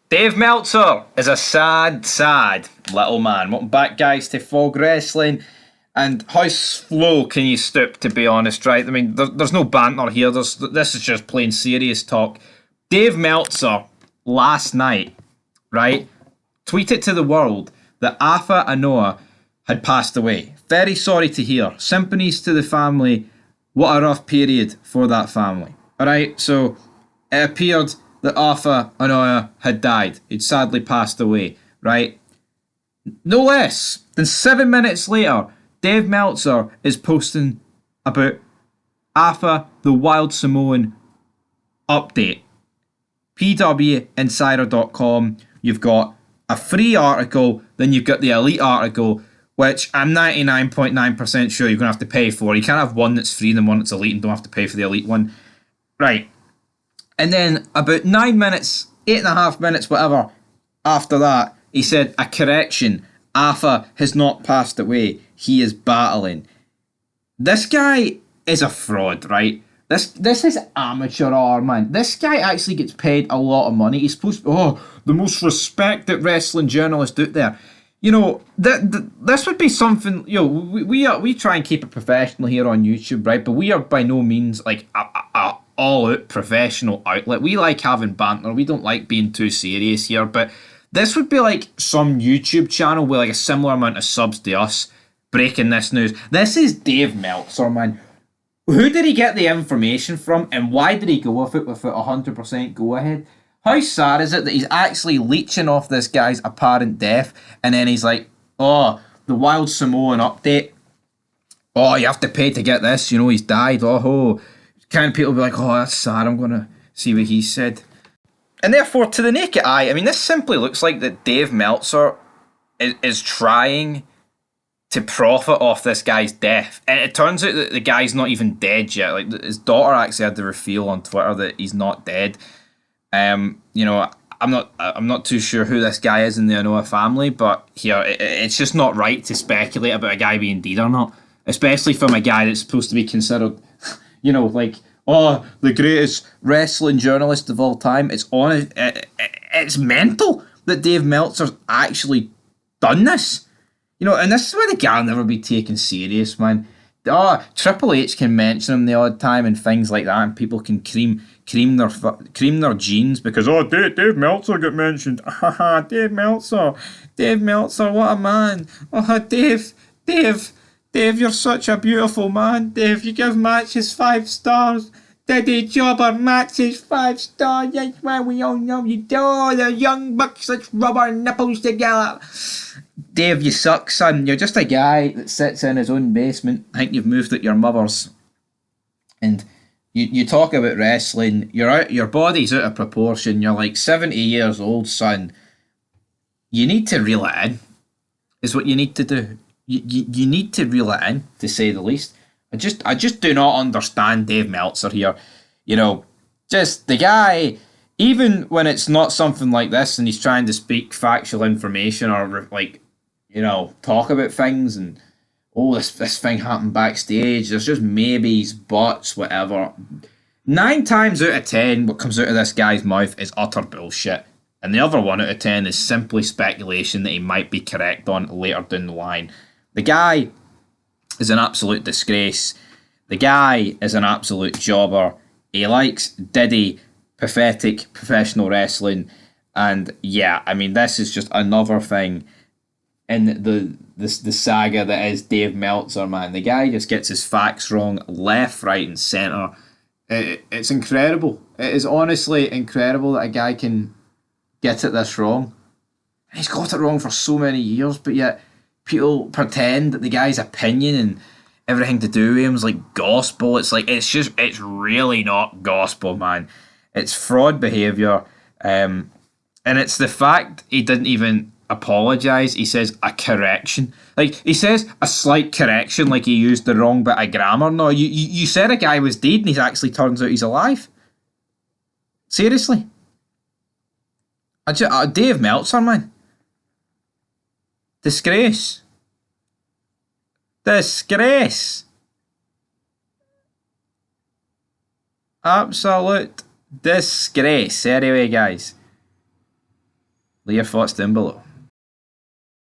Dave Meltzer is a sad, sad little man. Welcome back, guys, to Fog Wrestling. And how slow can you stoop, to be honest, right? I mean, there's no banter here. This is just plain serious talk. Dave Meltzer, last night, right, tweeted to the world that AFA Ano had passed away. Very sorry to hear. Sympathies to the family. What a rough period for that family. Alright, so it appeared that AFA Ano had died. He'd sadly passed away, right? No less than 7 minutes later, Dave Meltzer is posting about AFA the Wild Samoan update. PWInsider.com, you've got a free article, then you've got the elite article, which I'm 99.9% sure you're going to have to pay for. You can't have one that's free and then one that's elite and don't have to pay for the elite one. Right. And then about 9 minutes, 8.5 minutes, whatever, after that, he said, a correction, AFA has not passed away. He is battling. This guy is a fraud, right? This is amateur hour, man. This guy actually gets paid a lot of money. He's supposed to be, the most respected wrestling journalist out there. You know, this would be something, you know, we try and keep it professional here on YouTube, right? But we are by no means like a all-out professional outlet. We like having banter. We don't like being too serious here. But this would be like some YouTube channel with like a similar amount of subs to us breaking this news. This is Dave Meltzer, man. Who did he get the information from, and why did he go with it without 100% go-ahead? How sad is it that he's actually leeching off this guy's apparent death, and then he's like, oh, the Wild Samoan update. Oh, you have to pay to get this. You know, he's died. Oh. Can people be like, oh, that's sad. I'm going to see what he said. And therefore, to the naked eye, I mean, this simply looks like that Dave Meltzer is trying to profit off this guy's death. And it turns out that the guy's not even dead yet. Like, his daughter actually had the reveal on Twitter that he's not dead. You know, I'm not too sure who this guy is in the Anoa family, but here it's just not right to speculate about a guy being dead or not, especially from a guy that's supposed to be considered, you know, like, oh, the greatest wrestling journalist of all time. It's mental that Dave Meltzer's actually done this. You know, and this is why the guy will never be taken serious, man. Oh, Triple H can mention him the odd time and things like that, and people can cream their jeans because, oh, Dave Meltzer got mentioned. Dave Meltzer, what a man. Oh, Dave, you're such a beautiful man. Dave, you give matches 5 stars. Diddy Jobber matches 5 stars. That's why we all know you do. The young bucks, let's rub our nipples together. Dave, you suck, son. You're just a guy that sits in his own basement. I think you've moved at your mother's. And you talk about wrestling. Your body's out of proportion. You're like 70 years old, son. You need to reel it in, is what you need to do. You need to reel it in, to say the least. I just do not understand Dave Meltzer here. You know, just the guy, even when it's not something like this and he's trying to speak factual information or, like, you know, talk about things and, oh, this thing happened backstage, there's just maybes, buts, whatever. 9 times out of 10, what comes out of this guy's mouth is utter bullshit. And the other 1 out of 10 is simply speculation that he might be correct on later down the line. The guy is an absolute disgrace. The guy is an absolute jobber. He likes Diddy, pathetic professional wrestling. And yeah, I mean, this is just another thing in the saga that is Dave Meltzer, man. The guy just gets his facts wrong left, right, and centre. It's incredible. It is honestly incredible that a guy can get it this wrong. He's got it wrong for so many years, but yet people pretend that the guy's opinion and everything to do with him is like gospel. It's like, it's really not gospel, man. It's fraud behaviour. And it's the fact he didn't even apologise. He says a correction. Like, he says a slight correction, like he used the wrong bit of grammar. No, you said a guy was dead and he's actually turns out he's alive. Seriously. Dave Meltzer, man. Disgrace. Absolute disgrace. Anyway, guys. Leave your thoughts down below.